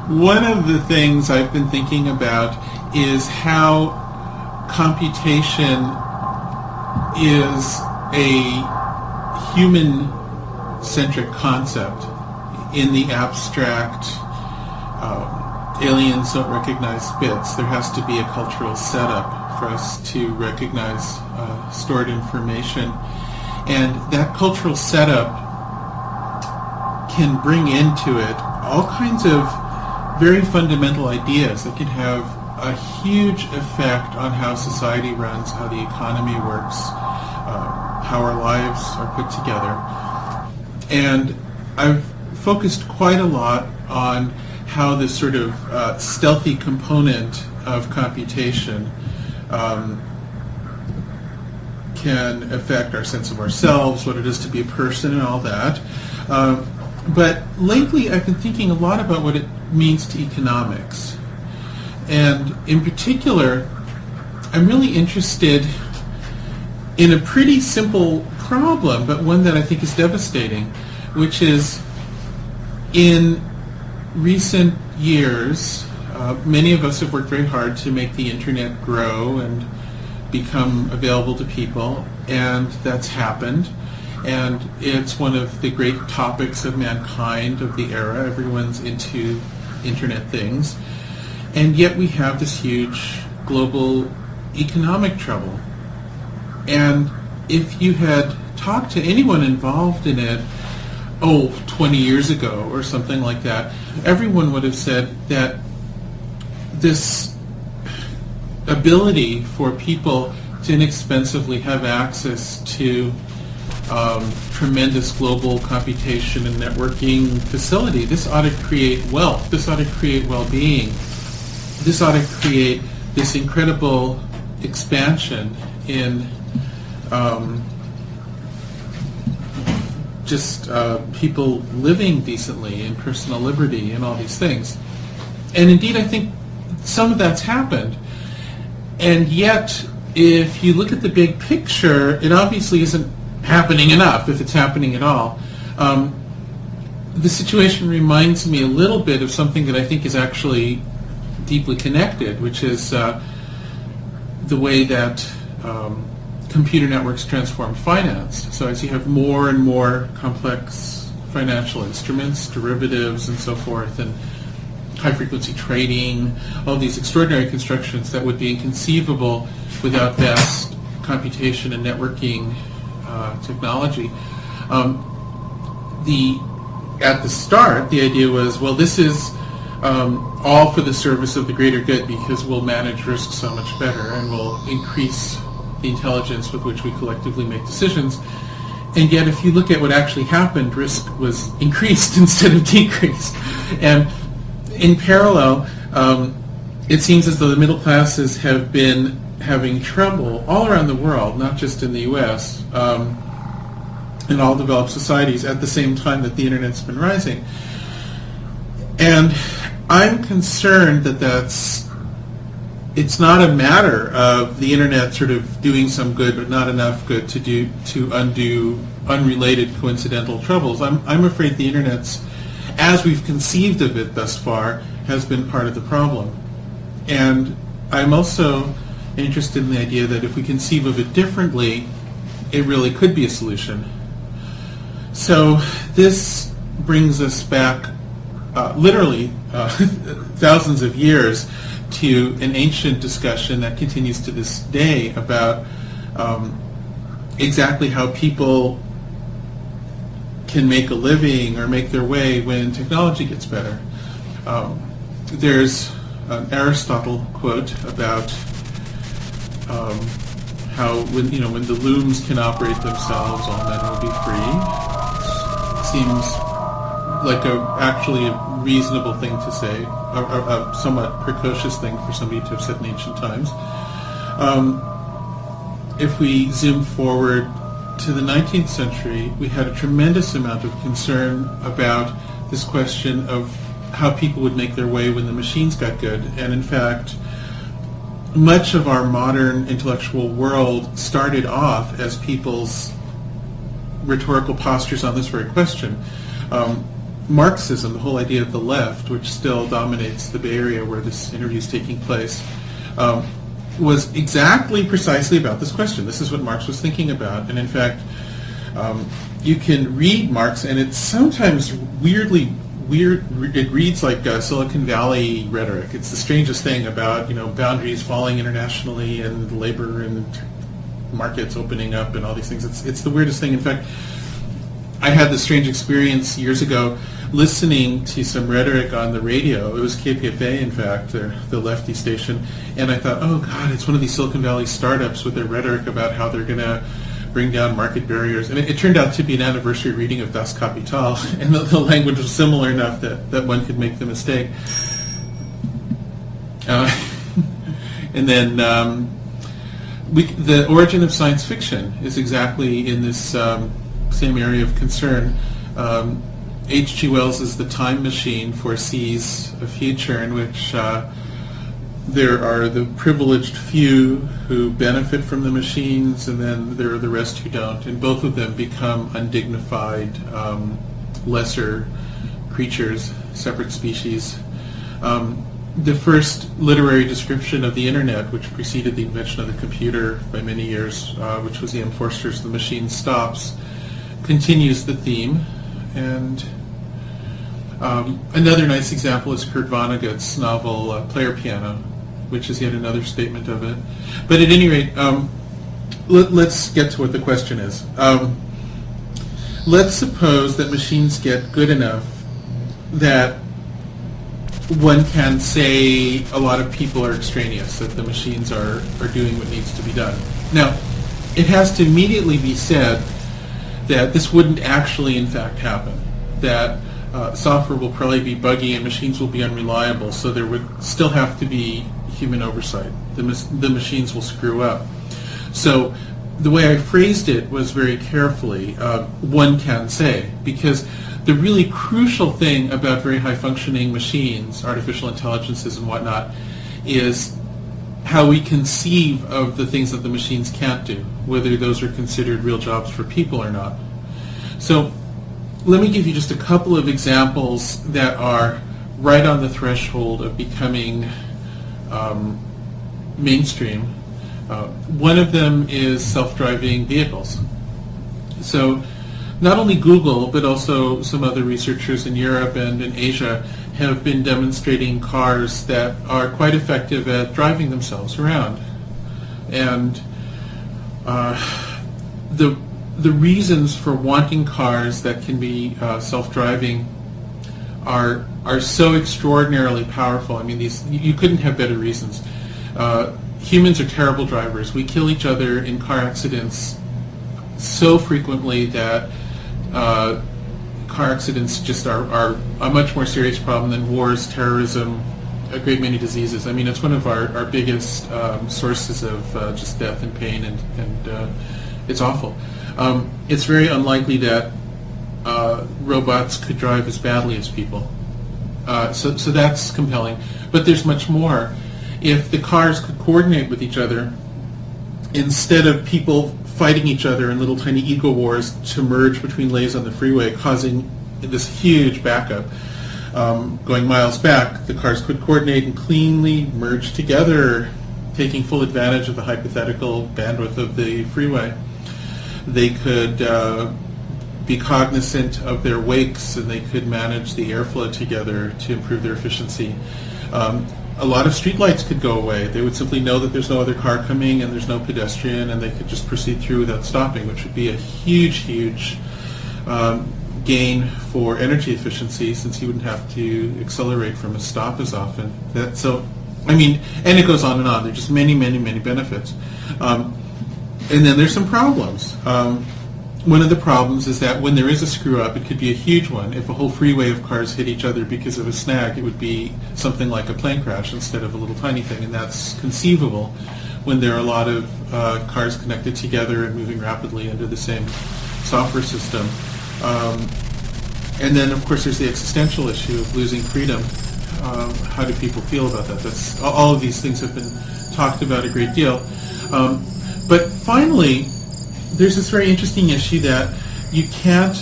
One of the things I've been thinking about is how computation is a human-centric concept in the abstract. Aliens don't recognize bits. There has to be a cultural setup for us to recognize stored information. And that cultural setup can bring into it all kinds of very fundamental ideas that can have a huge effect on how society runs, how the economy works, how our lives are put together. And I've focused quite a lot on how this sort of stealthy component of computation can affect our sense of ourselves, what it is to be a person and all that. But lately I've been thinking a lot about what it means to economics. And in particular, I'm really interested in a pretty simple problem, but one that I think is devastating, which is in recent years, many of us have worked very hard to make the internet grow and become available to people, and that's happened. And it's one of the great topics of mankind of the era. Everyone's into internet things. And yet we have this huge global economic trouble. And if you had talked to anyone involved in it, 20 years ago or something like that, everyone would have said that this ability for people to inexpensively have access to tremendous global computation and networking facility, this ought to create wealth, this ought to create well-being, this ought to create this incredible expansion in people living decently and personal liberty and all these things. And indeed, I think some of that's happened. And yet, if you look at the big picture, it obviously isn't happening enough, if it's happening at all. The situation reminds me a little bit of something that I think is actually deeply connected, which is the way that computer networks transform finance. So as you have more and more complex financial instruments, derivatives and so forth, and high-frequency trading, all these extraordinary constructions that would be inconceivable without vast computation and networking technology. At the start, the idea was, well, this is all for the service of the greater good because we'll manage risk so much better and we'll increase the intelligence with which we collectively make decisions. And yet, if you look at what actually happened, risk was increased instead of decreased. And in parallel, it seems as though the middle classes have been having trouble all around the world, not just in the U.S., in all developed societies at the same time that the internet's been rising. And I'm concerned that it's not a matter of the internet sort of doing some good but not enough good to undo unrelated coincidental troubles. I'm afraid the internet's, as we've conceived of it thus far, has been part of the problem. And I'm also interested in the idea that if we conceive of it differently, it really could be a solution. So this brings us back literally thousands of years to an ancient discussion that continues to this day about exactly how people can make a living or make their way when technology gets better. there's an Aristotle quote about how when the looms can operate themselves, all men will be free. It seems like actually a reasonable thing to say, a somewhat precocious thing for somebody to have said in ancient times. If we zoom forward to the 19th century, we had a tremendous amount of concern about this question of how people would make their way when the machines got good. And in fact, much of our modern intellectual world started off as people's rhetorical postures on this very question. Marxism, the whole idea of the left, which still dominates the Bay Area where this interview is taking place, was exactly precisely about this question. This is what Marx was thinking about. And in fact, you can read Marx, and it's sometimes weird. It reads like Silicon Valley rhetoric. It's the strangest thing about boundaries falling internationally and labor and markets opening up and all these things. It's the weirdest thing. In fact, I had this strange experience years ago listening to some rhetoric on the radio. It was KPFA, in fact, the lefty station, and I thought, oh God, it's one of these Silicon Valley startups with their rhetoric about how they're going to bring down market barriers. And it turned out to be an anniversary reading of Das Kapital, and the language was similar enough that one could make the mistake. And then the origin of science fiction is exactly in this same area of concern. H.G. Wells' The Time Machine foresees a future in which there are the privileged few who benefit from the machines, and then there are the rest who don't, and both of them become undignified, lesser creatures, separate species. The first literary description of the internet, which preceded the invention of the computer by many years, which was E.M. Forster's The Machine Stops, continues the theme. And another nice example is Kurt Vonnegut's novel Player Piano, which is yet another statement of it. But at any rate, let's get to what the question is. Let's suppose that machines get good enough that one can say a lot of people are extraneous, that the machines are doing what needs to be done. Now, it has to immediately be said that this wouldn't actually, in fact, happen, that software will probably be buggy and machines will be unreliable, so there would still have to be human oversight. The machines will screw up. So the way I phrased it was very carefully, one can say, because the really crucial thing about very high-functioning machines, artificial intelligences and whatnot, is how we conceive of the things that the machines can't do, whether those are considered real jobs for people or not. So let me give you just a couple of examples that are right on the threshold of becoming mainstream. One of them is self-driving vehicles. So not only Google, but also some other researchers in Europe and in Asia have been demonstrating cars that are quite effective at driving themselves around. And the reasons for wanting cars that can be self-driving are so extraordinarily powerful. I mean, you couldn't have better reasons. Humans are terrible drivers. We kill each other in car accidents so frequently that car accidents just are a much more serious problem than wars, terrorism, a great many diseases. I mean, it's one of our biggest sources of just death and pain, and it's awful. It's very unlikely that robots could drive as badly as people. So that's compelling. But there's much more. If the cars could coordinate with each other, instead of people fighting each other in little tiny ego wars to merge between lanes on the freeway, causing this huge backup, going miles back, the cars could coordinate and cleanly merge together, taking full advantage of the hypothetical bandwidth of the freeway. They could be cognizant of their wakes, and they could manage the airflow together to improve their efficiency. A lot of streetlights could go away. They would simply know that there's no other car coming and there's no pedestrian, and they could just proceed through without stopping, which would be a huge, huge gain for energy efficiency, since you wouldn't have to accelerate from a stop as often. And it goes on and on. There are just many, many, many benefits. And then there's some problems. One of the problems is that when there is a screw up, it could be a huge one. If a whole freeway of cars hit each other because of a snag, it would be something like a plane crash instead of a little tiny thing, and that's conceivable when there are a lot of cars connected together and moving rapidly under the same software system. And then, of course, there's the existential issue of losing freedom. How do people feel about that? That's all of these things have been talked about a great deal. But finally, there's this very interesting issue that you can't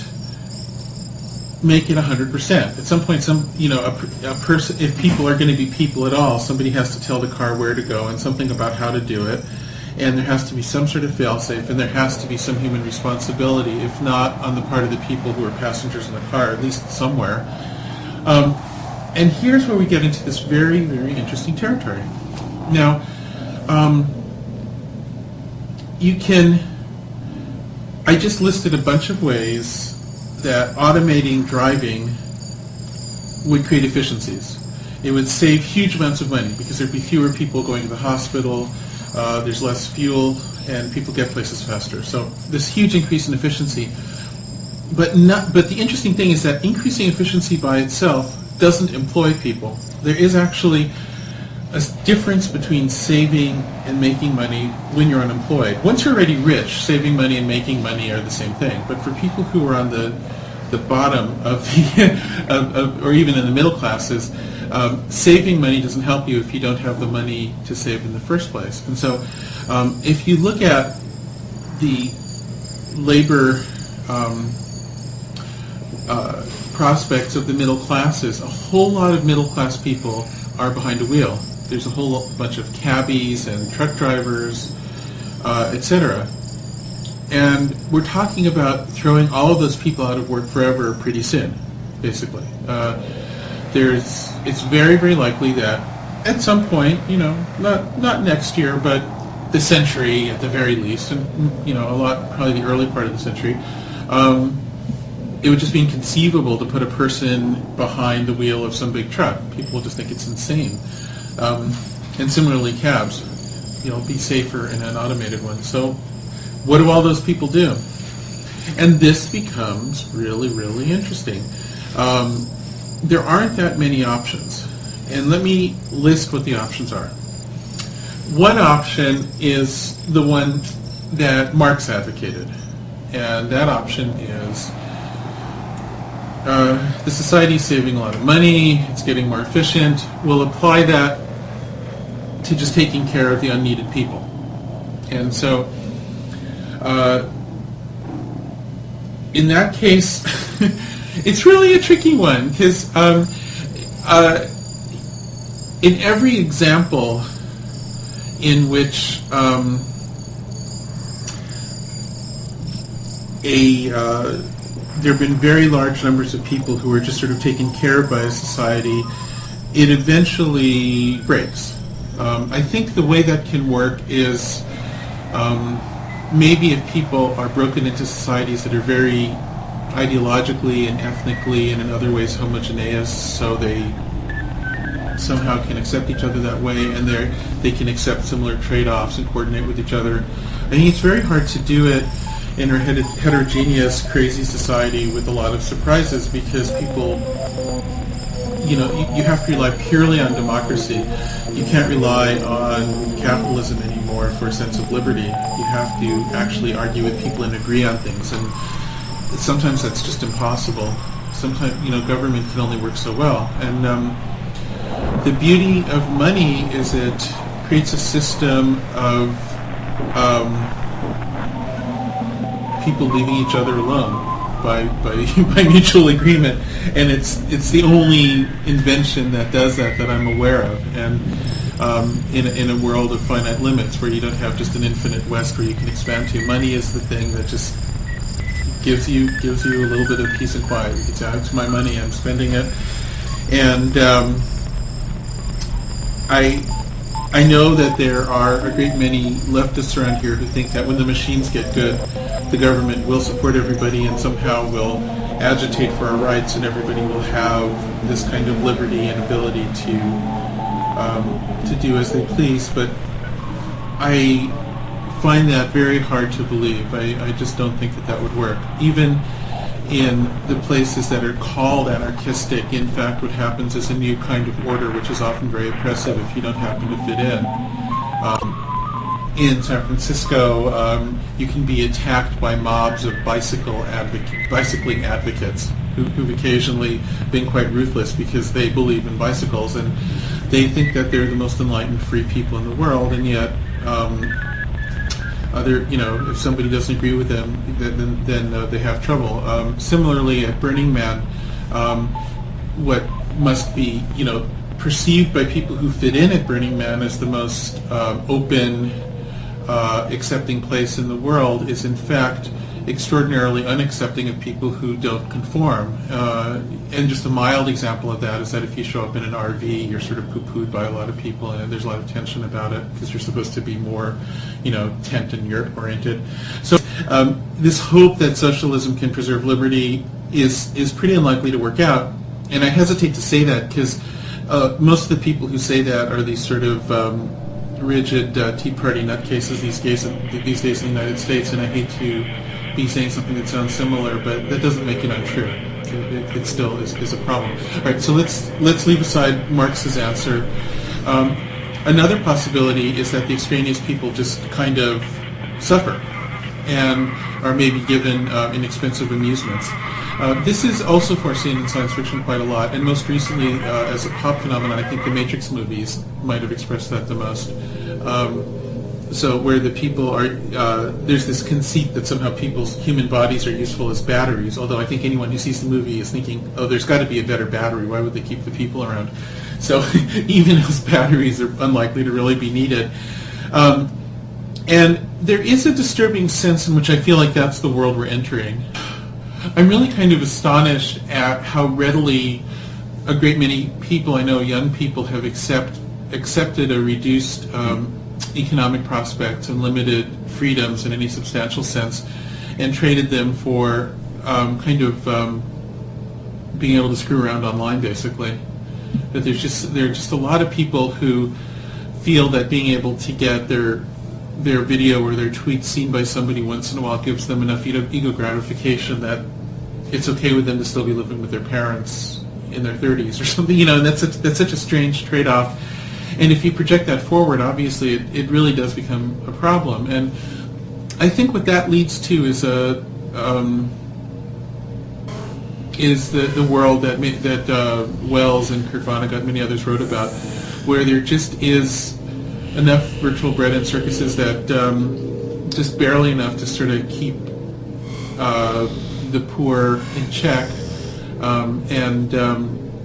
make it 100%. At some point, a person, if people are going to be people at all, somebody has to tell the car where to go and something about how to do it. And there has to be some sort of fail-safe, and there has to be some human responsibility, if not on the part of the people who are passengers in the car, at least somewhere. And here's where we get into this very, very interesting territory. Now, I just listed a bunch of ways that automating driving would create efficiencies. It would save huge amounts of money because there'd be fewer people going to the hospital, there's less fuel, and people get places faster. So this huge increase in efficiency. But the interesting thing is that increasing efficiency by itself doesn't employ people. There is actually a difference between saving and making money when you're unemployed. Once you're already rich, saving money and making money are the same thing. But for people who are on the bottom of the, or even in the middle classes, saving money doesn't help you if you don't have the money to save in the first place. And so if you look at the labor prospects of the middle classes, a whole lot of middle class people are behind a wheel. There's a whole bunch of cabbies and truck drivers, etc. And we're talking about throwing all of those people out of work forever pretty soon, basically. It's very, very likely that at some point, not next year, but the century at the very least, and probably the early part of the century, it would just be inconceivable to put a person behind the wheel of some big truck. People will just think it's insane. And similarly, cabs, be safer in an automated one. So what do all those people do? And this becomes really, really interesting. There aren't that many options. And let me list what the options are. One option is the one that Marx advocated. And that option is the society is saving a lot of money, it's getting more efficient. We'll apply that to just taking care of the unneeded people. And so in that case, it's really a tricky one, because in every example in which there have been very large numbers of people who are just sort of taken care of by a society, it eventually breaks. I think the way that can work is maybe if people are broken into societies that are very ideologically and ethnically and in other ways homogeneous, so they somehow can accept each other that way, and they can accept similar trade-offs and coordinate with each other. I think it's very hard to do it in our heterogeneous, crazy society with a lot of surprises, because people, you have to rely purely on democracy. You can't rely on capitalism anymore for a sense of liberty. You have to actually argue with people and agree on things, and sometimes that's just impossible. Sometimes, government can only work so well. And the beauty of money is it creates a system of people leaving each other alone by mutual agreement, and it's the only invention that does that I'm aware of. And in a world of finite limits where you don't have just an infinite west where you can expand to, money is the thing that just gives you a little bit of peace and quiet. You can say, it's my money, I'm spending it. And I know that there are a great many leftists around here who think that when the machines get good, the government will support everybody and somehow will agitate for our rights, and everybody will have this kind of liberty and ability to do as they please. But I find that very hard to believe. I just don't think that would work. Even in the places that are called anarchistic, in fact, what happens is a new kind of order, which is often very oppressive if you don't happen to fit in. In San Francisco, you can be attacked by mobs of bicycling advocates who've occasionally been quite ruthless because they believe in bicycles and they think that they're the most enlightened, free people in the world, and yet if somebody doesn't agree with them, then they have trouble. Similarly, at Burning Man, what must be perceived by people who fit in at Burning Man as the most open, accepting place in the world is in fact extraordinarily unaccepting of people who don't conform. And just a mild example of that is that if you show up in an RV, you're sort of poo-pooed by a lot of people, and there's a lot of tension about it because you're supposed to be more, tent and yurt oriented. So this hope that socialism can preserve liberty is pretty unlikely to work out. And I hesitate to say that because most of the people who say that are these sort of rigid Tea Party nutcases these days in the United States, and I hate to be saying something that sounds similar, but that doesn't make it untrue. It still is a problem. All right, so let's leave aside Marx's answer. Another possibility is that the extraneous people just kind of suffer and are maybe given inexpensive amusements. This is also foreseen in science fiction quite a lot, and most recently as a pop phenomenon, I think the Matrix movies might have expressed that the most. So where the people are, there's this conceit that somehow people's human bodies are useful as batteries, although I think anyone who sees the movie is thinking, oh, there's got to be a better battery, why would they keep the people around? So even as batteries are unlikely to really be needed. And there is a disturbing sense in which I feel like that's the world we're entering. I'm really kind of astonished at how readily a great many people, I know young people, have accepted a reduced economic prospects and limited freedoms in any substantial sense, and traded them for being able to screw around online, basically. That there are just a lot of people who feel that being able to get their video or their tweet seen by somebody once in a while gives them enough ego gratification that it's okay with them to still be living with their parents in their 30s or something, and that's such a strange trade-off. And if you project that forward, obviously it really does become a problem. And I think what that leads to is the world that Wells and Kurt Vonnegut and many others wrote about, where there just is enough virtual bread and circuses that just barely enough to sort of keep the poor in check, and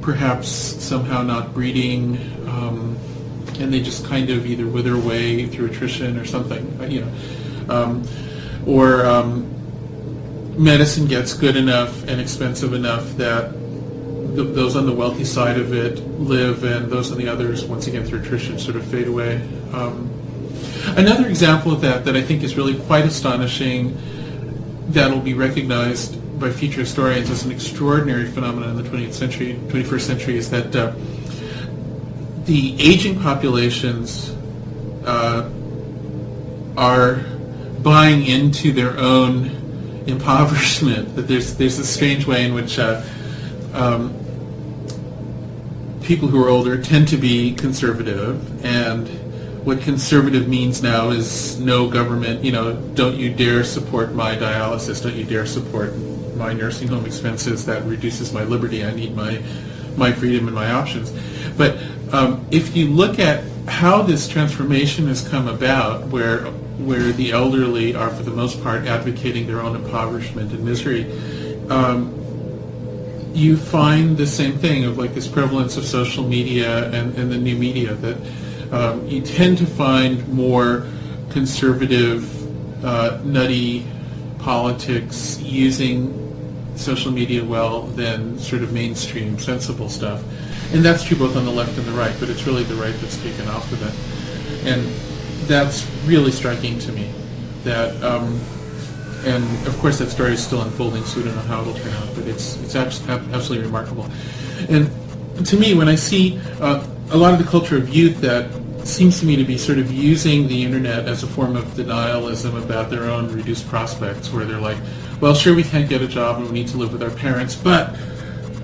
perhaps somehow not breeding, and they just kind of either wither away through attrition or something, or medicine gets good enough and expensive enough that those on the wealthy side of it live, and those on the others, once again through attrition, sort of fade away. Another example of that I think is really quite astonishing, that will be recognized by future historians as an extraordinary phenomenon in the 21st century, is that the aging populations are buying into their own impoverishment. That there's this strange way in which people who are older tend to be conservative, and what conservative means now is no government, don't you dare support my dialysis, don't you dare support my nursing home expenses, that reduces my liberty, I need my freedom and my options. But if you look at how this transformation has come about, where the elderly are for the most part advocating their own impoverishment and misery, you find the same thing of like this prevalence of social media and the new media, that you tend to find more conservative, nutty politics using social media well than sort of mainstream sensible stuff. And that's true both on the left and the right, but it's really the right that's taken off with it. And that's really striking to me, that and of course that story is still unfolding, so we don't know how it'll turn out, but it's absolutely remarkable. And to me, when I see a lot of the culture of youth that seems to me to be sort of using the internet as a form of denialism about their own reduced prospects, where they're like, well, sure, we can't get a job and we need to live with our parents, but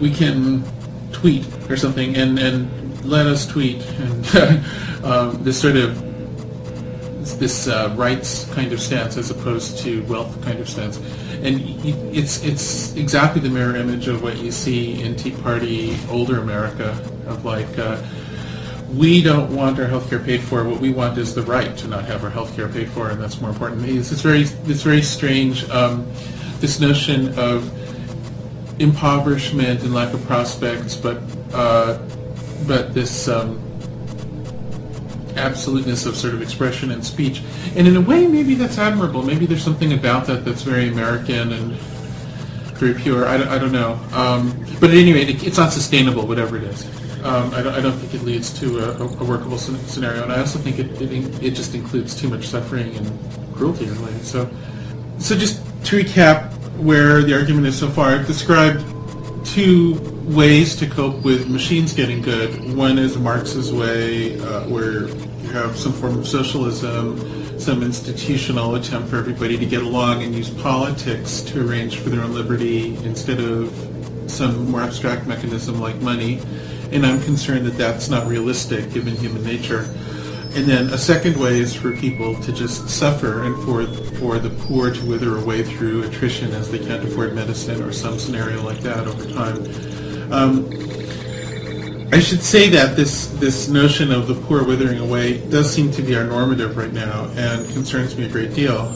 we can tweet or something, and let us tweet, and this sort of this rights kind of stance as opposed to wealth kind of stance. And it's exactly the mirror image of what you see in Tea Party older America, of like, we don't want our healthcare paid for. What we want is the right to not have our healthcare paid for, and that's more important. It's very strange. This notion of impoverishment and lack of prospects, but this absoluteness of sort of expression and speech. And in a way, maybe that's admirable. Maybe there's something about that that's very American and very pure. I don't know. But at any rate, it's not sustainable, whatever it is. I don't think it leads to a workable scenario, and I also think it just includes too much suffering and cruelty in a way. So just to recap where the argument is so far, I've described two ways to cope with machines getting good. One is Marx's way, where you have some form of socialism, some institutional attempt for everybody to get along and use politics to arrange for their own liberty instead of some more abstract mechanism like money. And I'm concerned that that's not realistic given human nature. And then a second way is for people to just suffer, and for the poor to wither away through attrition as they can't afford medicine or some scenario like that over time. I should say that this notion of the poor withering away does seem to be our normative right now and concerns me a great deal.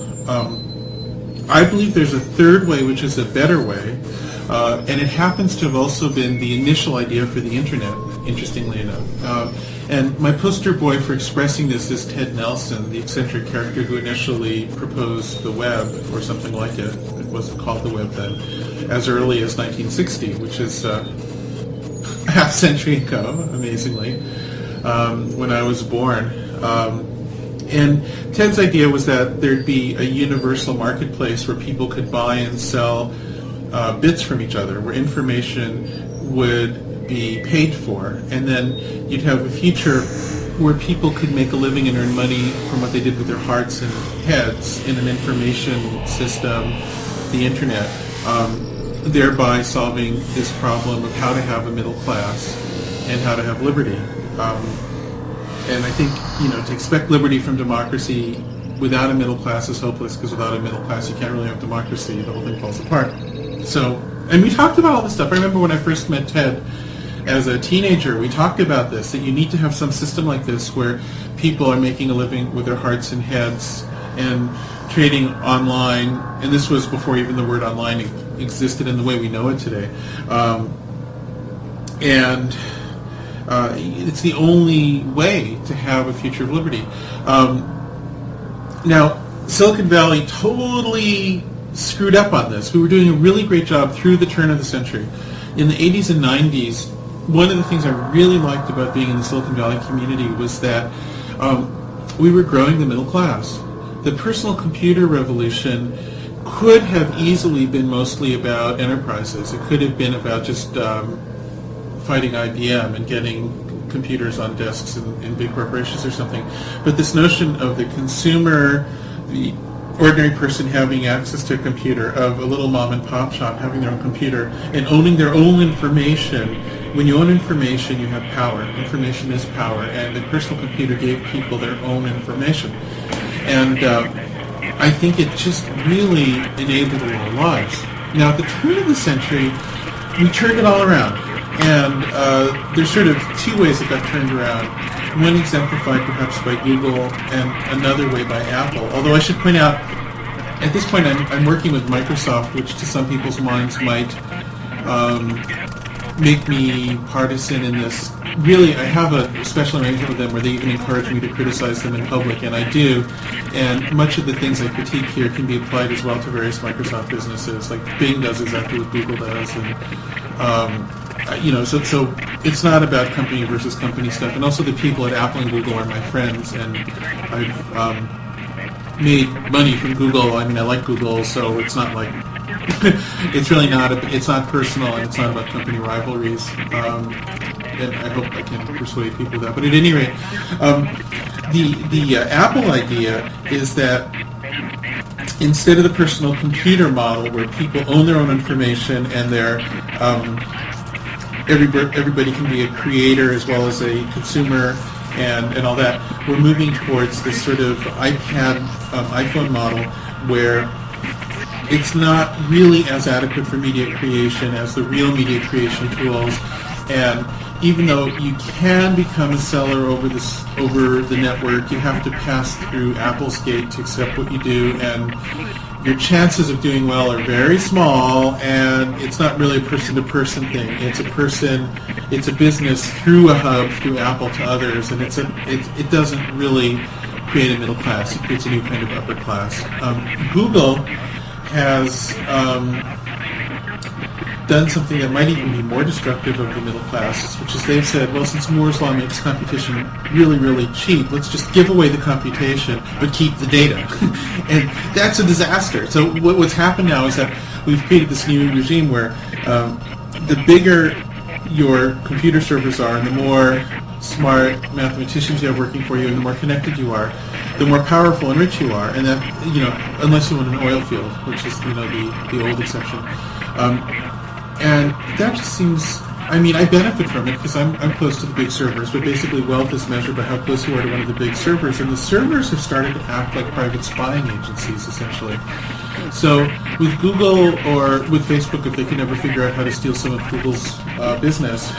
I believe there's a third way, which is a better way, and it happens to have also been the initial idea for the internet, interestingly enough. And my poster boy for expressing this is Ted Nelson, the eccentric character who initially proposed the web, or something like it. It wasn't called the web then, as early as 1960, which is a half century ago, amazingly, when I was born. And Ted's idea was that there'd be a universal marketplace where people could buy and sell bits from each other, where information would be paid for, and then you'd have a future where people could make a living and earn money from what they did with their hearts and heads in an information system, the internet, thereby solving this problem of how to have a middle class and how to have liberty. And I think, to expect liberty from democracy without a middle class is hopeless, because without a middle class you can't really have democracy. The whole thing falls apart. So, and we talked about all this stuff. I remember when I first met Ted as a teenager, we talked about this, that you need to have some system like this where people are making a living with their hearts and heads and trading online, and this was before even the word online existed in the way we know it today. And it's the only way to have a future of liberty. Now, Silicon Valley totally screwed up on this. We were doing a really great job through the turn of the century. In the 80s and 90s, one of the things I really liked about being in the Silicon Valley community was that we were growing the middle class. The personal computer revolution could have easily been mostly about enterprises. It could have been about just fighting IBM and getting computers on desks in big corporations or something. But this notion of the consumer, the ordinary person having access to a computer, of a little mom and pop shop having their own computer and owning their own information. When you own information, you have power. Information is power, and the personal computer gave people their own information. And I think it just really enabled our lives. Now, at the turn of the century, we turned it all around. And there's sort of two ways it got turned around. One exemplified perhaps by Google, and another way by Apple. Although I should point out, at this point I'm working with Microsoft, which to some people's minds might make me partisan in this. Really, I have a special arrangement with them where they even encourage me to criticize them in public, and I do. And much of the things I critique here can be applied as well to various Microsoft businesses. Like Bing does exactly what Google does, and so it's not about company versus company stuff. And also the people at Apple and Google are my friends, and I've made money from Google. I mean, I like Google, so it's not like it's really not. It's not personal, and it's not about company rivalries. And I hope I can persuade people of that. But at any rate, the Apple idea is that instead of the personal computer model, where people own their own information and they're everybody can be a creator as well as a consumer and all that, we're moving towards this sort of iPhone model where it's not really as adequate for media creation as the real media creation tools. And even though you can become a seller over the network, you have to pass through Apple's gate to accept what you do, and your chances of doing well are very small, and it's not really a person-to-person thing. It's a business through a hub, through Apple to others, and it doesn't really create a middle class. It creates a new kind of upper class. Google has done something that might even be more destructive of the middle classes, which is they've said, well, since Moore's Law makes computation really, really cheap, let's just give away the computation but keep the data. And that's a disaster. So what's happened now is that we've created this new regime where the bigger your computer servers are and the more smart mathematicians you have working for you and the more connected you are, the more powerful and rich you are. And that, unless you own an oil field, which is, the old exception. And that just seems, I benefit from it because I'm close to the big servers, but basically wealth is measured by how close you are to one of the big servers, and the servers have started to act like private spying agencies, essentially. So with Google or with Facebook, if they can ever figure out how to steal some of Google's business,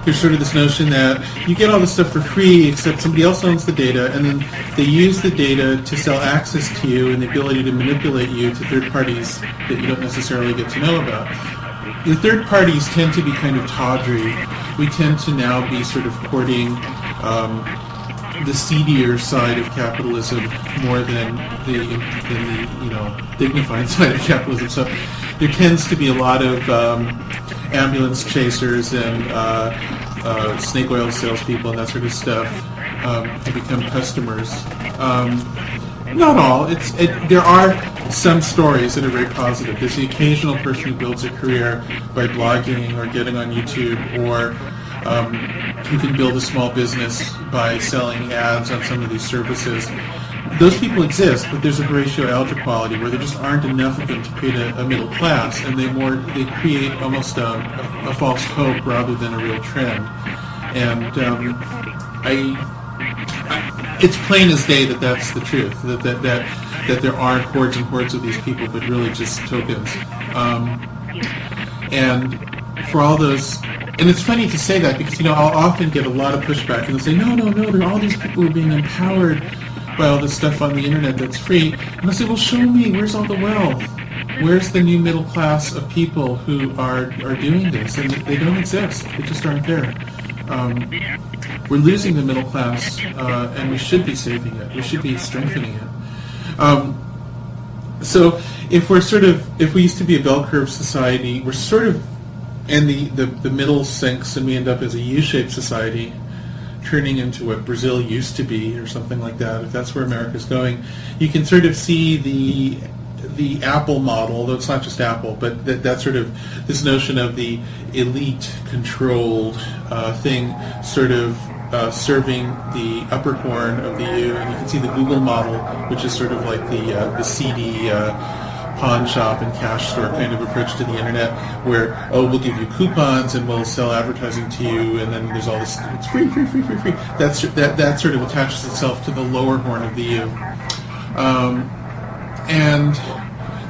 there's sort of this notion that you get all this stuff for free, except somebody else owns the data, and then they use the data to sell access to you and the ability to manipulate you to third parties that you don't necessarily get to know about. The third parties tend to be kind of tawdry. We tend to now be sort of courting the seedier side of capitalism more than the dignified side of capitalism. So there tends to be a lot of ambulance chasers and snake oil salespeople and that sort of stuff have become customers. Not all. There are some stories that are very positive. There's the occasional person who builds a career by blogging or getting on YouTube, or who can build a small business by selling ads on some of these services. Those people exist, but there's a Horatio algebra quality where there just aren't enough of them to create a middle class, and they create almost a false hope rather than a real trend. And it's plain as day that that's the truth, that there aren't hordes and hordes of these people, but really just tokens. And for all those, and it's funny to say that because I'll often get a lot of pushback, and they'll say, no, there are all these people who are being empowered by all this stuff on the internet that's free. And I say, well, show me, where's all the wealth? Where's the new middle class of people who are doing this? And they don't exist. They just aren't there. We're losing the middle class, and we should be saving it. We should be strengthening it. So if we used to be a bell curve society, we're sort of, and the middle sinks and we end up as a U-shaped society, turning into what Brazil used to be or something like that, if that's where America's going. You can sort of see the Apple model, although it's not just Apple, but that sort of, this notion of the elite controlled thing sort of serving the upper horn of the U. And you can see the Google model, which is sort of like the seedy pawn shop and cash store kind of approach to the internet, where, we'll give you coupons and we'll sell advertising to you, and then there's all this, it's free. That sort of attaches itself to the lower horn of the U. And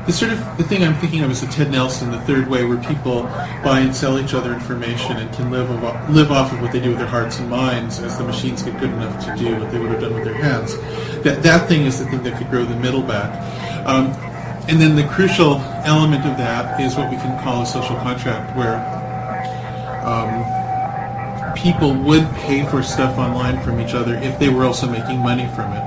the thing I'm thinking of is the Ted Nelson, the third way, where people buy and sell each other information and can live off of what they do with their hearts and minds as the machines get good enough to do what they would have done with their hands. That thing is the thing that could grow the middle back. And then the crucial element of that is what we can call a social contract, where people would pay for stuff online from each other if they were also making money from it.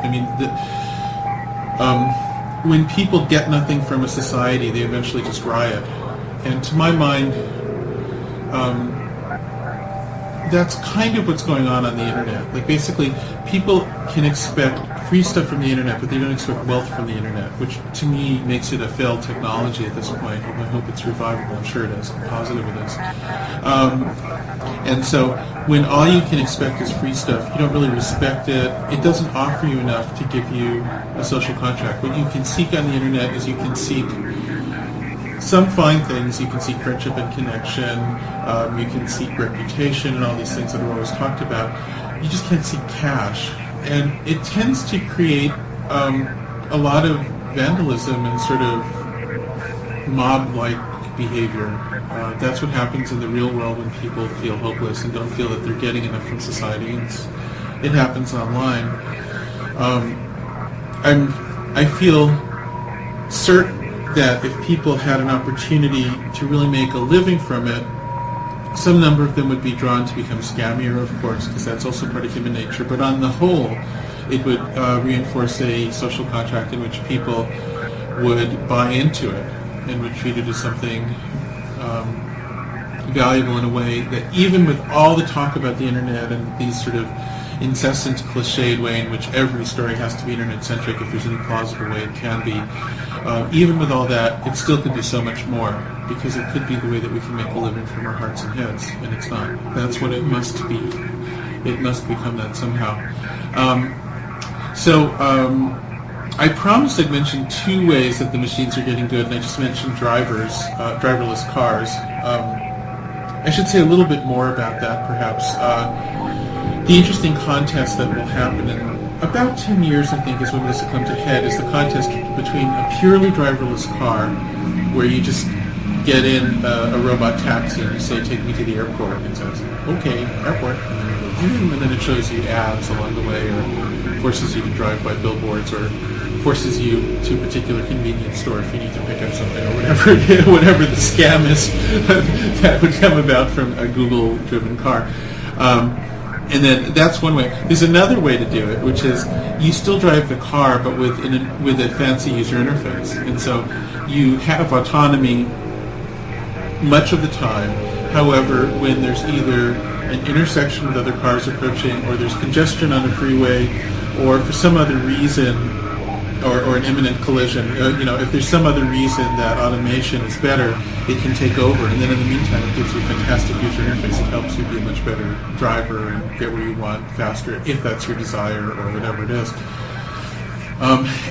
When people get nothing from a society, they eventually just riot. And to my mind, that's kind of what's going on the internet. Like, basically, people can expect free stuff from the internet, but they don't expect wealth from the internet, which to me makes it a failed technology at this point. I hope it's revivable. I'm sure it is. I'm positive it is. And so when all you can expect is free stuff, you don't really respect it. It doesn't offer you enough to give you a social contract. What you can seek on the internet is you can seek some fine things. You can seek friendship and connection. You can seek reputation and all these things that are always talked about. You just can't seek cash. And it tends to create a lot of vandalism and sort of mob-like behavior. That's what happens in the real world when people feel hopeless and don't feel that they're getting enough from society. It happens online. I feel certain that if people had an opportunity to really make a living from it, some number of them would be drawn to become scammier, of course, because that's also part of human nature. But on the whole, it would reinforce a social contract in which people would buy into it and would treat it as something valuable in a way that even with all the talk about the internet and these sort of incessant cliched way in which every story has to be internet-centric, if there's any plausible way it can be, even with all that, it still could be so much more, because it could be the way that we can make a living from our hearts and heads, and it's not. That's what it must be. It must become that somehow. I promised I'd mention 2 ways that the machines are getting good, and I just mentioned driverless cars. I should say a little bit more about that, perhaps. The interesting contest that will happen in about 10 years, I think, is when this will come to head, is the contest between a purely driverless car, where you just get in a robot taxi and you say, take me to the airport, and it says, okay, airport, and then it shows you ads along the way, or forces you to drive by billboards, or forces you to a particular convenience store if you need to pick up something, or whatever the scam is that would come about from a Google-driven car. And then that's one way. There's another way to do it, which is you still drive the car, but with a fancy user interface. And so you have autonomy much of the time. However, when there's either an intersection with other cars approaching, or there's congestion on a freeway, or for some other reason, or an imminent collision, if there's some other reason that automation is better, it can take over. And then in the meantime, it gives you a fantastic user interface. It helps you be a much better driver and get where you want faster, if that's your desire, or whatever it is.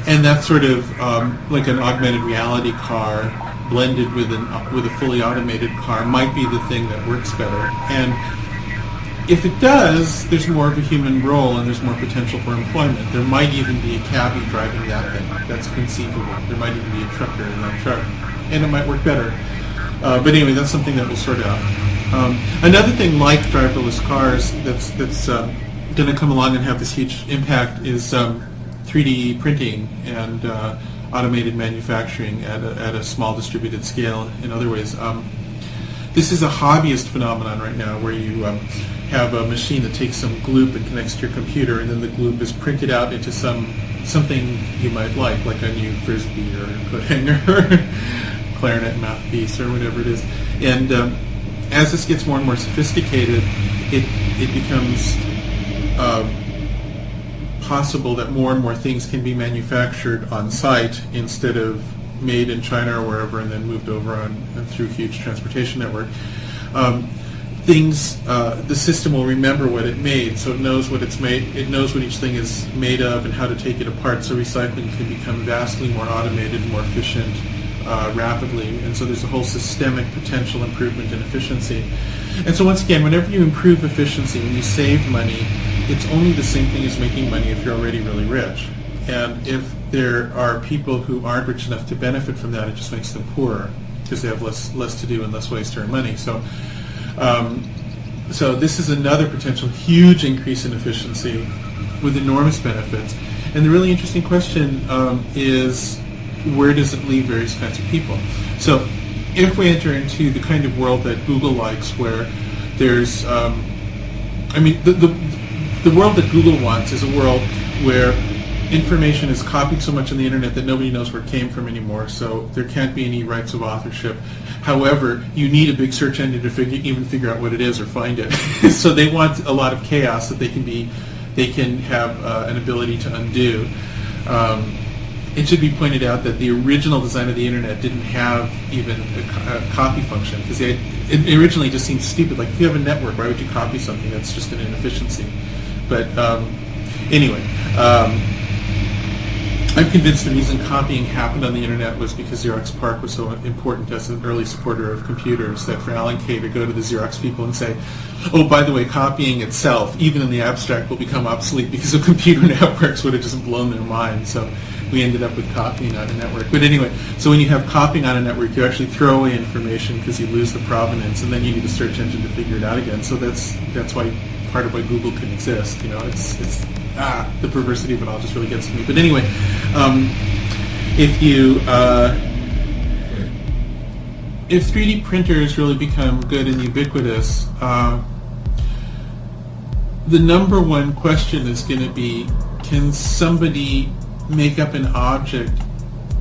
And that's sort of like an augmented reality car blended with a fully automated car might be the thing that works better. And if it does, there's more of a human role and there's more potential for employment. There might even be a cabbie driving that thing. That's conceivable. There might even be a trucker in that truck. And it might work better. But anyway, that's something that we'll sort out. Another thing like driverless cars that's going to come along and have this huge impact is 3D printing and automated manufacturing at a small distributed scale in other ways. This is a hobbyist phenomenon right now, where you have a machine that takes some gloop and connects to your computer, and then the gloop is printed out into something you might like a new frisbee or coat hanger or clarinet mouthpiece or whatever it is. And as this gets more and more sophisticated, it becomes possible that more and more things can be manufactured on site instead of made in China or wherever and then moved over through a huge transportation network. The system will remember what it made, so it knows what it's made. It knows what each thing is made of and how to take it apart. So recycling can become vastly more automated, more efficient, rapidly. And so there's a whole systemic potential improvement in efficiency. And so once again, whenever you improve efficiency, when you save money, it's only the same thing as making money if you're already really rich. And if there are people who aren't rich enough to benefit from that, it just makes them poorer because they have less to do and less ways to earn money. So this is another potential huge increase in efficiency with enormous benefits. And the really interesting question is, where does it leave various kinds of people? So if we enter into the kind of world that Google likes, where there's, the world that Google wants is a world where information is copied so much on the internet that nobody knows where it came from anymore, so there can't be any rights of authorship. However, you need a big search engine to even figure out what it is or find it. So they want a lot of chaos that they can be they can have an ability to undo. It should be pointed out that the original design of the internet didn't have even a copy function, because it originally just seemed stupid. Like, if you have a network, why would you copy something? That's just an inefficiency. But anyway, I'm convinced the reason copying happened on the internet was because Xerox PARC was so important as an early supporter of computers, that for Alan Kay to go to the Xerox people and say, oh, by the way, copying itself, even in the abstract, will become obsolete because of computer networks, would have just blown their mind. So we ended up with copying on a network. But anyway, so when you have copying on a network, you actually throw away information because you lose the provenance, and then you need a search engine to figure it out again. So that's why part of why Google can exist. You know, it's the perversity of it all just really gets to me. But anyway, if 3D printers really become good and ubiquitous, the number one question is going to be, can somebody make up an object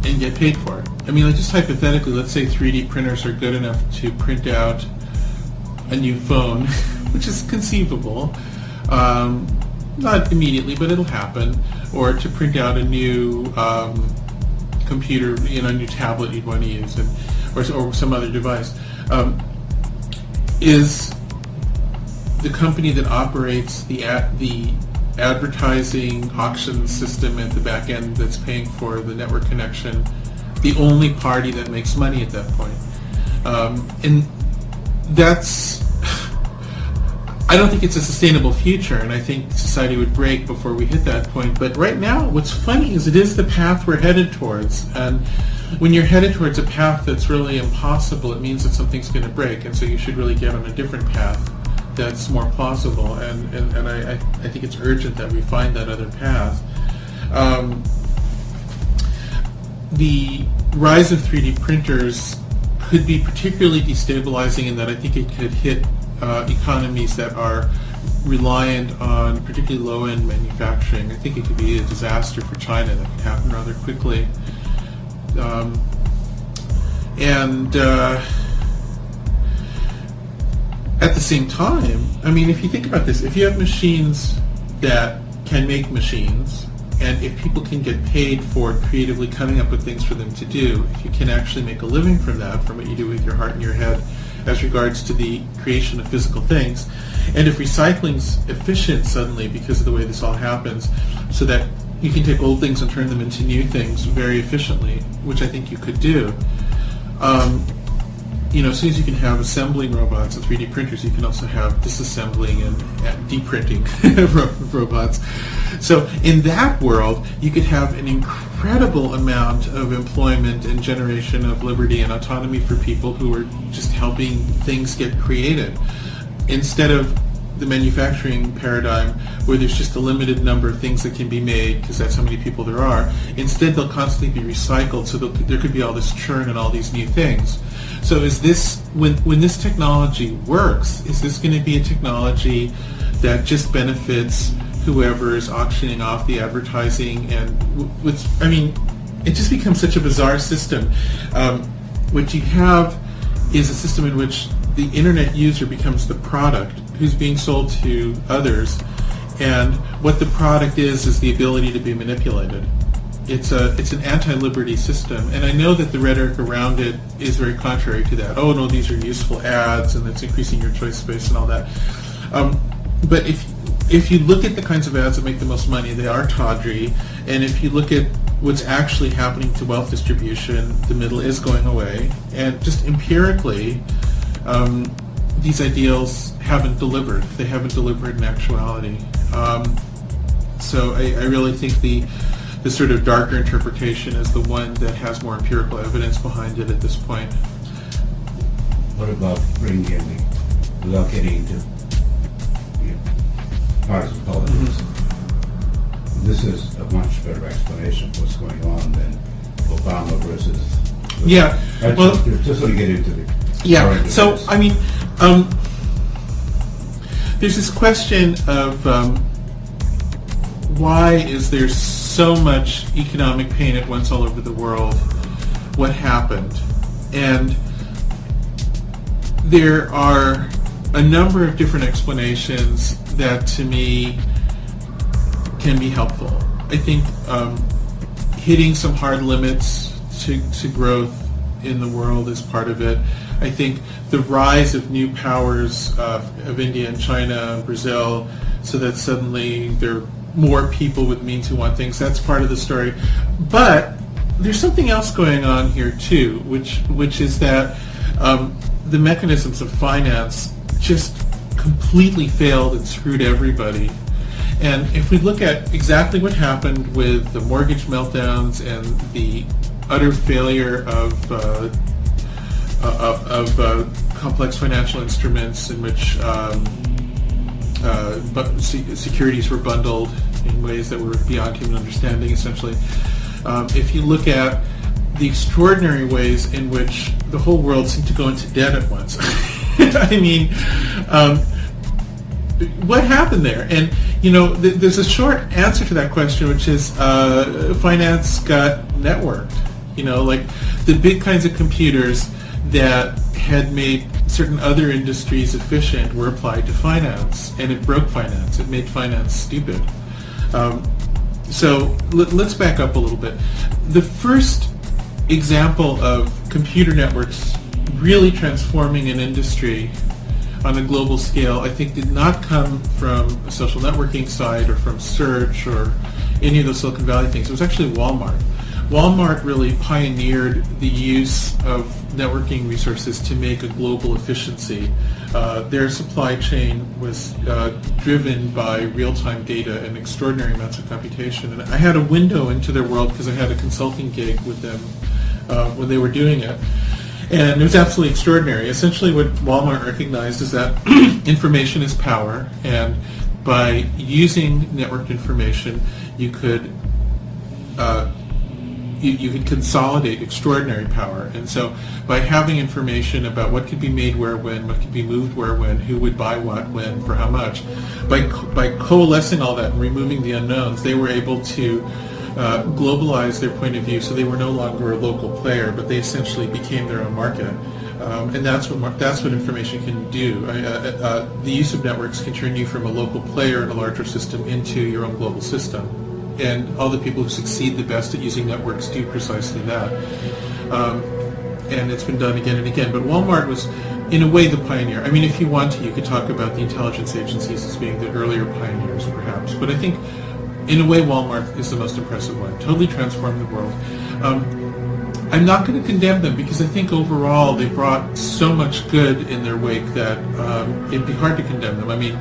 and get paid for it? I mean, like, just hypothetically, let's say 3D printers are good enough to print out a new phone, which is conceivable, not immediately, but it'll happen, or to print out a new computer, a new tablet you'd want to use, or some other device. Is the company that operates the advertising auction system at the back end that's paying for the network connection the only party that makes money at that point? And that's, I don't think it's a sustainable future, and I think society would break before we hit that point. But right now, what's funny is it is the path we're headed towards. And when you're headed towards a path that's really impossible, it means that something's going to break, and so you should really get on a different path that's more plausible. And I think it's urgent that we find that other path. The rise of 3D printers could be particularly destabilizing in that I think it could hit economies that are reliant on particularly low-end manufacturing. I think it could be a disaster for China that could happen rather quickly. At the same time, I mean, if you think about this, if you have machines that can make machines, and if people can get paid for creatively coming up with things for them to do, if you can actually make a living from that, from what you do with your heart and your head as regards to the creation of physical things, and if recycling's efficient suddenly because of the way this all happens, so that you can take old things and turn them into new things very efficiently, which I think you could do. As soon as you can have assembling robots and 3D printers, you can also have disassembling and deprinting robots. So in that world, you could have an incredible amount of employment and generation of liberty and autonomy for people who are just helping things get created, instead of the manufacturing paradigm where there's just a limited number of things that can be made because that's how many people there are. Instead, they'll constantly be recycled, so there could be all this churn and all these new things. So is this, when this technology works, is this going to be a technology that just benefits whoever is auctioning off the advertising? And it just becomes such a bizarre system. What you have is a system in which the internet user becomes the product who's being sold to others, and what the product is the ability to be manipulated. It's an anti-liberty system, and I know that the rhetoric around it is very contrary to that. Oh no, these are useful ads, and it's increasing your choice space and all that. But if you look at the kinds of ads that make the most money, they are tawdry, and if you look at what's actually happening to wealth distribution, the middle is going away, and just empirically, these ideals haven't delivered. They haven't delivered in actuality. So I really think the sort of darker interpretation is the one that has more empirical evidence behind it at this point. What about bringing in, without getting into partisan politics, this is a much better explanation of what's going on than Obama versus... Yeah, well... Just want to get into the... Yeah, so, I mean, there's this question of why is there so much economic pain at once all over the world? What happened? And there are a number of different explanations that, to me, can be helpful. I think hitting some hard limits to growth in the world is part of it. I think the rise of new powers of India and China and Brazil, so that suddenly there are more people with means who want things, that's part of the story. But there's something else going on here too, which is that the mechanisms of finance just completely failed and screwed everybody. And if we look at exactly what happened with the mortgage meltdowns and the utter failure of complex financial instruments in which securities were bundled in ways that were beyond human understanding, essentially. If you look at the extraordinary ways in which the whole world seemed to go into debt at once. I mean, what happened there? And, there's a short answer to that question, which is finance got networked. Like the big kinds of computers that had made certain other industries efficient were applied to finance, and it broke finance. It made finance stupid. So let's back up a little bit. The first example of computer networks really transforming an industry on a global scale, I think, did not come from a social networking site or from search or any of those Silicon Valley things. It was actually Walmart. Walmart really pioneered the use of networking resources to make a global efficiency. Their supply chain was driven by real-time data and extraordinary amounts of computation. And I had a window into their world because I had a consulting gig with them when they were doing it. And it was absolutely extraordinary. Essentially what Walmart recognized is that information is power, and by using networked information, you could you could consolidate extraordinary power. And so by having information about what could be made where, when, what could be moved where, when, who would buy what, when, for how much, by coalescing all that and removing the unknowns, they were able to globalize their point of view, so they were no longer a local player, but they essentially became their own market. And that's what information can do. The use of networks can turn you from a local player in a larger system into your own global system. And all the people who succeed the best at using networks do precisely that. And it's been done again and again. But Walmart was, in a way, the pioneer. I mean, if you want to, you could talk about the intelligence agencies as being the earlier pioneers, perhaps. But I think, in a way, Walmart is the most impressive one. Totally transformed the world. I'm not going to condemn them because I think overall they brought so much good in their wake that it'd be hard to condemn them. I mean,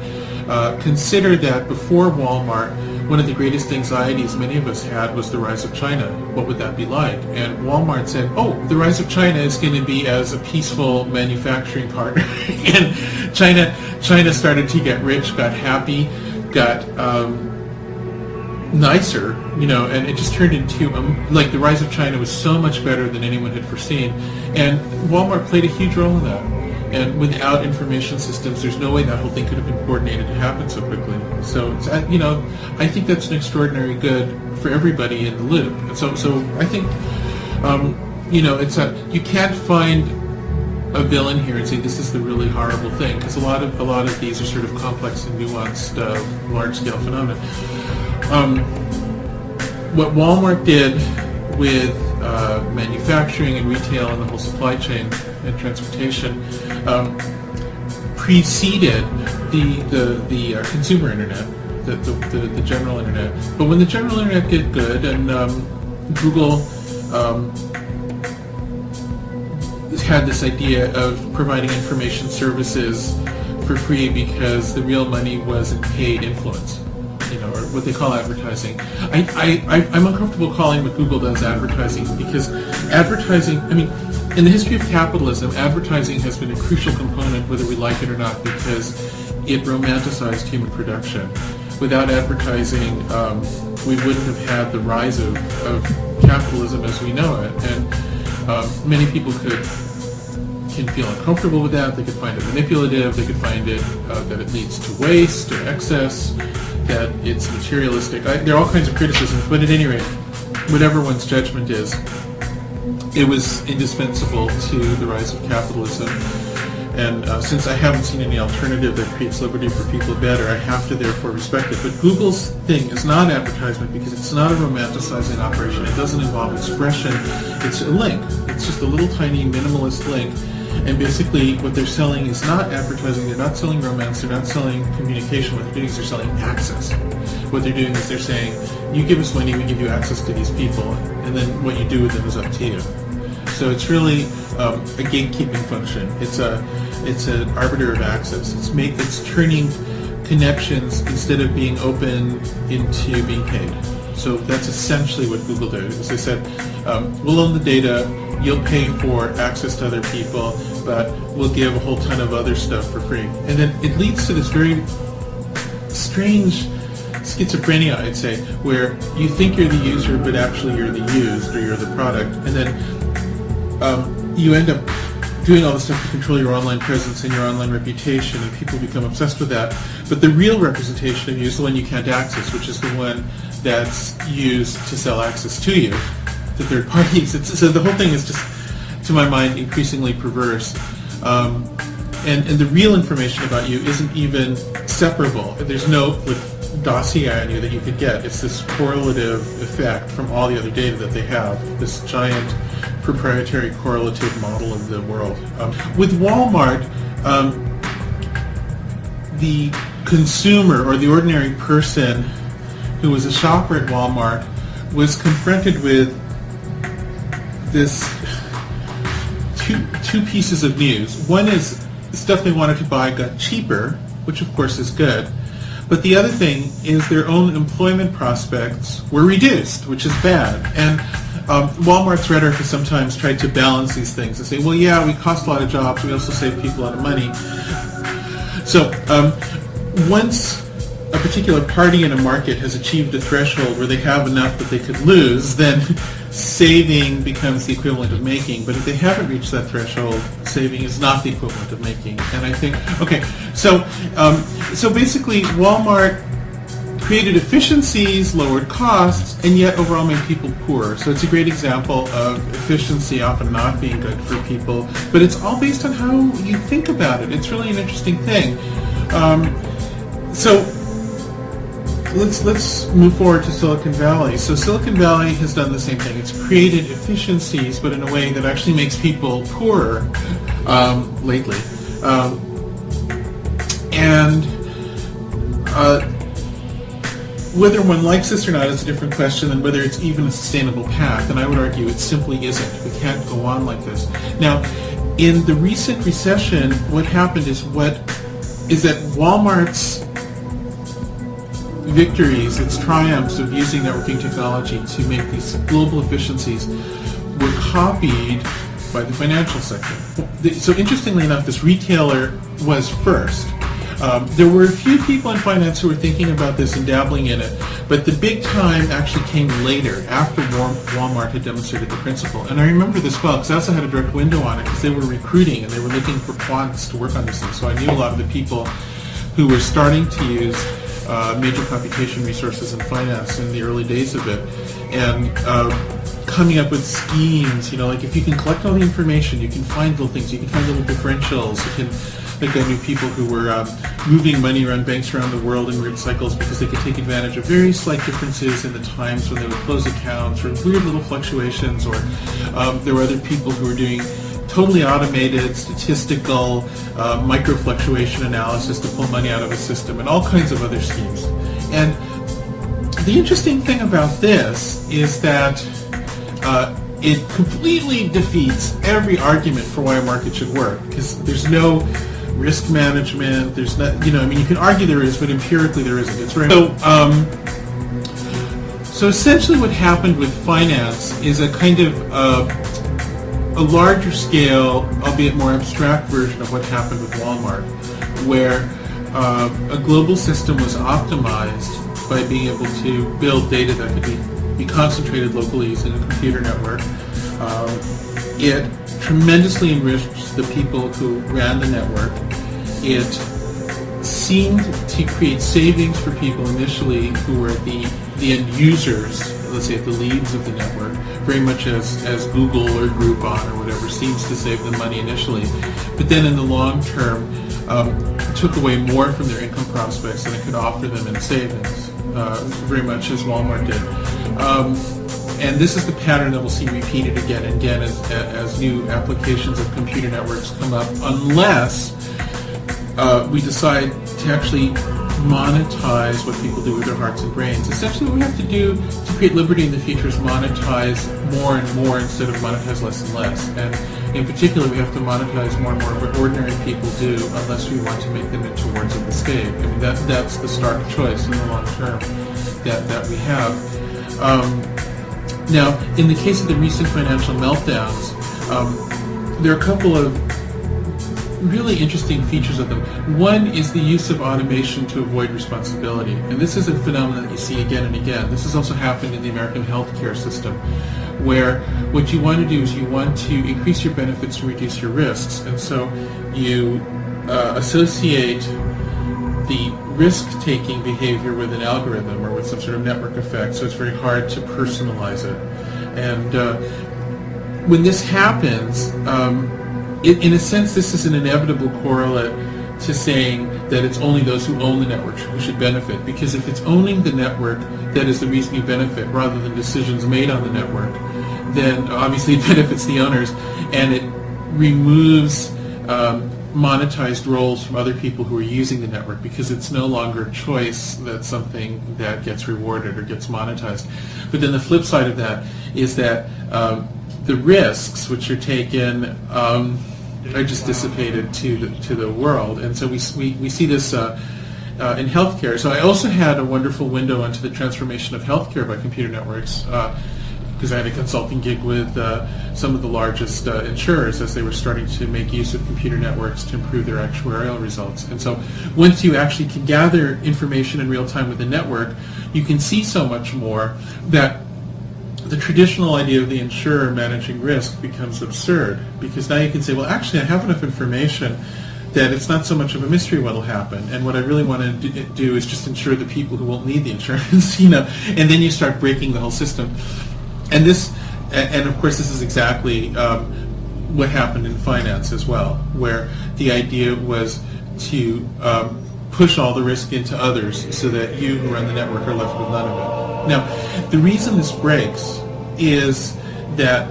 consider that before Walmart, one of the greatest anxieties many of us had was the rise of China. What would that be like? And Walmart said, oh, the rise of China is going to be as a peaceful manufacturing partner. And China started to get rich, got happy, got nicer, and it just turned into, like, the rise of China was so much better than anyone had foreseen. And Walmart played a huge role in that. And without information systems, there's no way that whole thing could have been coordinated to happen so quickly. So, I think that's an extraordinary good for everybody in the loop. And so I think, you can't find a villain here and say this is the really horrible thing, because a lot of these are sort of complex and nuanced, large-scale phenomena. What Walmart did with manufacturing and retail and the whole supply chain and transportation preceded the consumer internet, the general internet. But when the general internet did good, and Google had this idea of providing information services for free because the real money was in paid influence, or what they call advertising. I'm uncomfortable calling what Google does advertising, because advertising, in the history of capitalism, advertising has been a crucial component, whether we like it or not, because it romanticized human production. Without advertising, we wouldn't have had the rise of capitalism as we know it. And many people can feel uncomfortable with that. They could find it manipulative. They could find it that it leads to waste or excess, that it's materialistic. There are all kinds of criticisms, but at any rate, whatever one's judgment is, it was indispensable to the rise of capitalism. And since I haven't seen any alternative that creates liberty for people better, I have to therefore respect it. But Google's thing is not advertisement because it's not a romanticizing operation. It doesn't involve expression. It's a link. It's just a little tiny minimalist link. And basically what they're selling is not advertising. They're not selling romance. They're not selling communication. What they're doing is they're selling access. What they're doing is they're saying, you give us money, we give you access to these people. And then what you do with them is up to you. So it's really a gatekeeping function. It's an arbiter of access. It's turning connections instead of being open into being paid. So that's essentially what Google did. As I said, we'll own the data, you'll pay for access to other people, but we'll give a whole ton of other stuff for free. And then it leads to this very strange schizophrenia, I'd say, where you think you're the user, but actually you're the used, or you're the product. And then you end up doing all this stuff to control your online presence and your online reputation, and people become obsessed with that. But the real representation of you is the one you can't access, which is the one that's used to sell access to you, to third parties. So the whole thing is just, to my mind, increasingly perverse. And the real information about you isn't even separable. There's no dossier on you that you could get. It's this correlative effect from all the other data that they have, this giant proprietary correlative model of the world. With Walmart, the consumer or the ordinary person who was a shopper at Walmart was confronted with this two pieces of news. One is the stuff they wanted to buy got cheaper, which of course is good. But the other thing is their own employment prospects were reduced, which is bad. And Walmart's rhetoric has sometimes tried to balance these things and say, well, yeah, we cost a lot of jobs, we also save people a lot of money. So once a particular party in a market has achieved a threshold where they have enough that they could lose, then saving becomes the equivalent of making. But if they haven't reached that threshold, saving is not the equivalent of making. And I think, okay, so basically Walmart created efficiencies, lowered costs, and yet overall made people poorer. So it's a great example of efficiency often not being good for people, but it's all based on how you think about it. It's really an interesting thing. So let's move forward to Silicon Valley. So Silicon Valley has done the same thing. It's created efficiencies, but in a way that actually makes people poorer lately. Whether one likes this or not is a different question, and whether it's even a sustainable path. And I would argue it simply isn't. We can't go on like this. Now, in the recent recession, what happened is that Walmart's victories, its triumphs of using networking technology to make these global efficiencies, were copied by the financial sector. So interestingly enough, this retailer was first. There were a few people in finance who were thinking about this and dabbling in it, but the big time actually came later, after Walmart had demonstrated the principle. And I remember this well, because I also had a direct window on it, because they were recruiting and they were looking for quants to work on this thing. So I knew a lot of the people who were starting to use major computation resources in finance in the early days of it, and coming up with schemes, like if you can collect all the information, you can find little things, you can find little differentials, you can, like I knew people who were moving money around banks around the world in weird cycles because they could take advantage of very slight differences in the times when they would close accounts, or weird little fluctuations, or there were other people who were doing totally automated statistical micro-fluctuation analysis to pull money out of a system, and all kinds of other schemes. And the interesting thing about this is that it completely defeats every argument for why a market should work, because there's no risk management, there's not, you can argue there is, but empirically there isn't. It's right. So essentially what happened with finance is a kind of a larger scale, albeit more abstract version of what happened with Walmart, where a global system was optimized by being able to build data that could be concentrated locally using a computer network. It tremendously enriched the people who ran the network. It seemed to create savings for people initially who were the end users let's say, at the leads of the network, very much as Google or Groupon or whatever seems to save them money initially, but then in the long term took away more from their income prospects than it could offer them in savings, very much as Walmart did. And this is the pattern that we'll see repeated again and again as new applications of computer networks come up, unless we decide to actually monetize what people do with their hearts and brains. Essentially what we have to do to create liberty in the future is monetize more and more instead of monetize less and less. And in particular, we have to monetize more and more of what ordinary people do, unless we want to make them into wards of the state. I mean, that's the stark choice in the long term that we have. Now, in the case of the recent financial meltdowns, there are a couple of really interesting features of them. One is the use of automation to avoid responsibility. And this is a phenomenon that you see again and again. This has also happened in the American healthcare system, where what you want to do is you want to increase your benefits and reduce your risks. And so you associate the risk-taking behavior with an algorithm or with some sort of network effect, so it's very hard to personalize it. And when this happens, in a sense, this is an inevitable correlate to saying that it's only those who own the network who should benefit. Because if it's owning the network that is the reason you benefit, rather than decisions made on the network, then obviously it benefits the owners, and it removes monetized roles from other people who are using the network, because it's no longer a choice that's something that gets rewarded or gets monetized. But then the flip side of that is that the risks which are taken are just dissipated to the world. And so we see this in healthcare. So I also had a wonderful window into the transformation of healthcare by computer networks, because I had a consulting gig with some of the largest insurers as they were starting to make use of computer networks to improve their actuarial results. And so once you actually can gather information in real time with a network, you can see so much more that the traditional idea of the insurer managing risk becomes absurd, because now you can say, well, actually I have enough information that it's not so much of a mystery what will happen, and what I really want to do is just insure the people who won't need the insurance, and then you start breaking the whole system. And of course this is exactly what happened in finance as well, where the idea was to push all the risk into others so that you who run the network are left with none of it. Now, the reason this breaks is that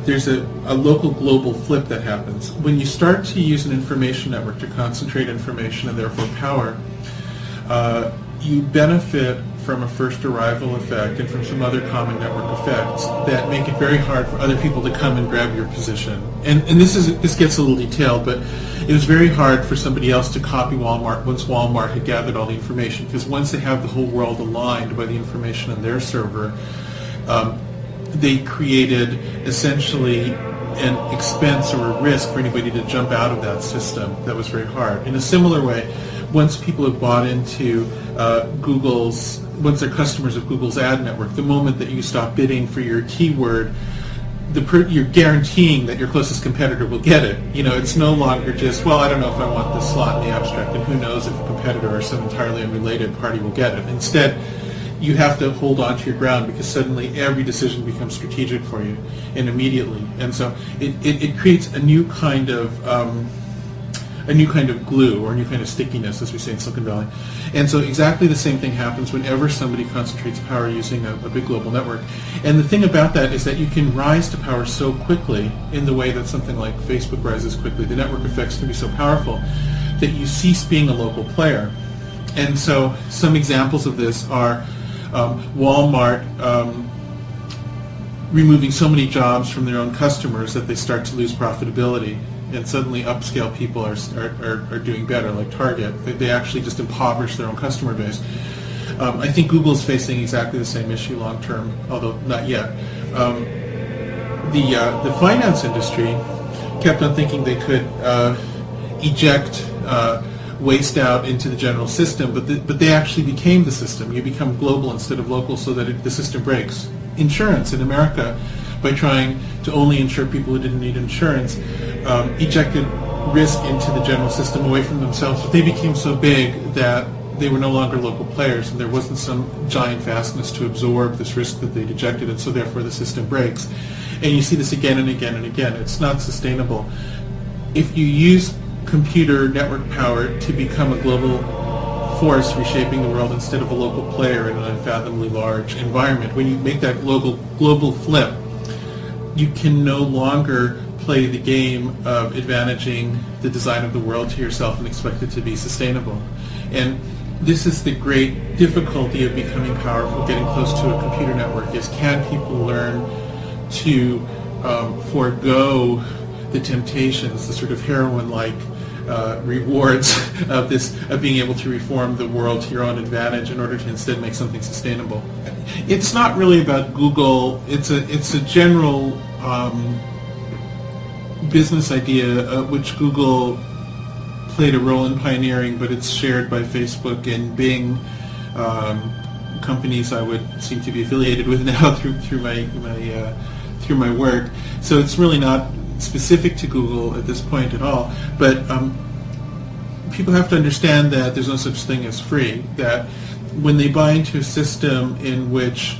there's a local global flip that happens. When you start to use an information network to concentrate information and therefore power, you benefit from a first arrival effect and from some other common network effects that make it very hard for other people to come and grab your position. And this gets a little detailed, but it was very hard for somebody else to copy Walmart once Walmart had gathered all the information, because once they have the whole world aligned by the information on their server, they created essentially an expense or a risk for anybody to jump out of that system that was very hard. In a similar way, once people have bought into once they're customers of Google's ad network, the moment that you stop bidding for your keyword, you're guaranteeing that your closest competitor will get it. It's no longer just, well, I don't know if I want this slot in the abstract, and who knows if a competitor or some entirely unrelated party will get it. Instead, you have to hold on to your ground, because suddenly every decision becomes strategic for you, and immediately. And so it creates a new kind of glue, or a new kind of stickiness, as we say in Silicon Valley. And so exactly the same thing happens whenever somebody concentrates power using a big global network. And the thing about that is that you can rise to power so quickly in the way that something like Facebook rises quickly. The network effects can be so powerful that you cease being a local player. And so some examples of this are Walmart removing so many jobs from their own customers that they start to lose profitability, and suddenly upscale people are doing better, like Target. They actually just impoverish their own customer base. I think Google's facing exactly the same issue long term, although not yet. The finance industry kept on thinking they could eject waste out into the general system, but they actually became the system. You become global instead of local, so that the system breaks. Insurance in America, by trying to only insure people who didn't need insurance, ejected risk into the general system away from themselves. But they became so big that they were no longer local players, and there wasn't some giant vastness to absorb this risk that they ejected, and so therefore the system breaks. And you see this again and again and again. It's not sustainable. If you use computer network power to become a global force reshaping the world instead of a local player in an unfathomably large environment, when you make that global flip, you can no longer play the game of advantaging the design of the world to yourself and expect it to be sustainable. And this is the great difficulty of becoming powerful, getting close to a computer network, is can people learn to forego the temptations, the sort of heroin-like rewards of being able to reform the world to your own advantage in order to instead make something sustainable. It's not really about Google. It's a general business idea which Google played a role in pioneering, but it's shared by Facebook and Bing, companies I would seem to be affiliated with now through my work. So it's really not specific to Google at this point at all. But people have to understand that there's no such thing as free. That when they buy into a system in which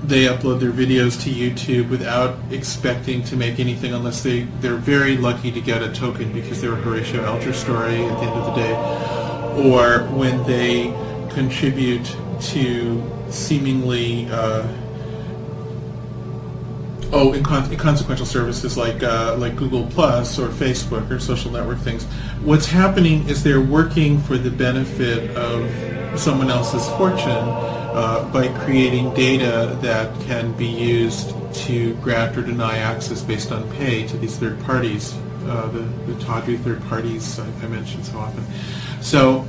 they upload their videos to YouTube without expecting to make anything unless they're very lucky to get a token because they're a Horatio Alger story at the end of the day, or when they contribute to seemingly inconsequential services like Google Plus or Facebook or social network things. What's happening is they're working for the benefit of someone else's fortune by creating data that can be used to grant or deny access based on pay to these third parties, the tawdry third parties I mentioned so often. So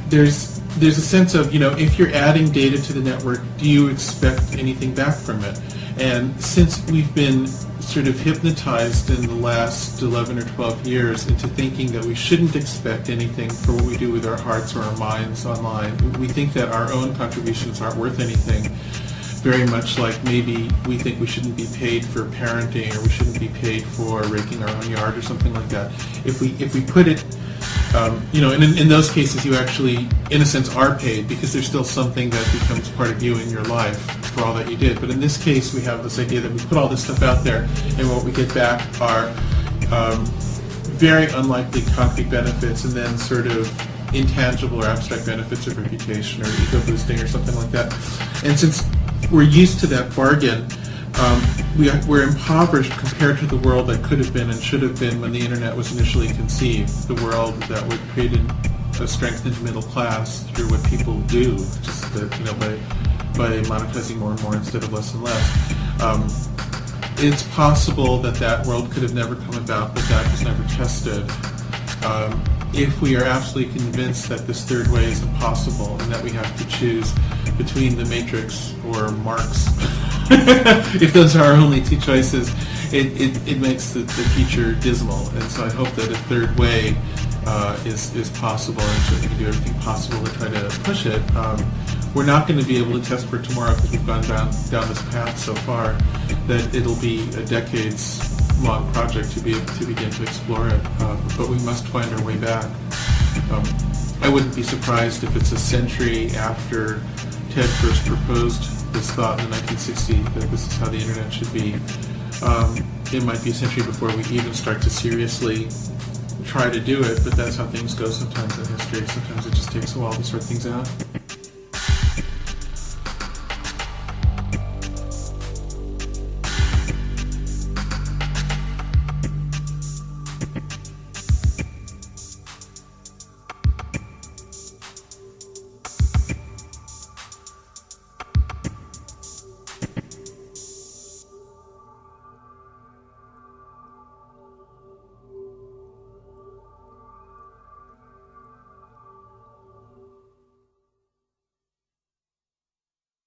there's a sense of, if you're adding data to the network, do you expect anything back from it? And since we've been sort of hypnotized in the last 11 or 12 years into thinking that we shouldn't expect anything for what we do with our hearts or our minds online, we think that our own contributions aren't worth anything, very much like maybe we think we shouldn't be paid for parenting or we shouldn't be paid for raking our own yard or something like that. If we put it, in those cases you actually, in a sense, are paid because there's still something that becomes part of you in your life for all that you did. But in this case, we have this idea that we put all this stuff out there, and what we get back are very unlikely concrete benefits, and then sort of intangible or abstract benefits of reputation or ego boosting or something like that. And since we're used to that bargain, we're impoverished compared to the world that could have been and should have been when the internet was initially conceived, the world that would create a strengthened middle class through what people do, just that, by monetizing more and more instead of less and less. It's possible that world could have never come about, but that was never tested. If we are absolutely convinced that this third way is impossible and that we have to choose between the Matrix or Marx, if those are our only two choices, it makes the future dismal. And so I hope that a third way is possible, and certainly we can do everything possible to try to push it. We're not going to be able to test for tomorrow because we've gone down this path so far that it'll be a decades-long project to begin to explore it. But we must find our way back. I wouldn't be surprised if it's a century after Ted first proposed this thought in the 1960s that this is how the internet should be. It might be a century before we even start to seriously try to do it, but that's how things go sometimes in history. Sometimes it just takes a while to sort things out.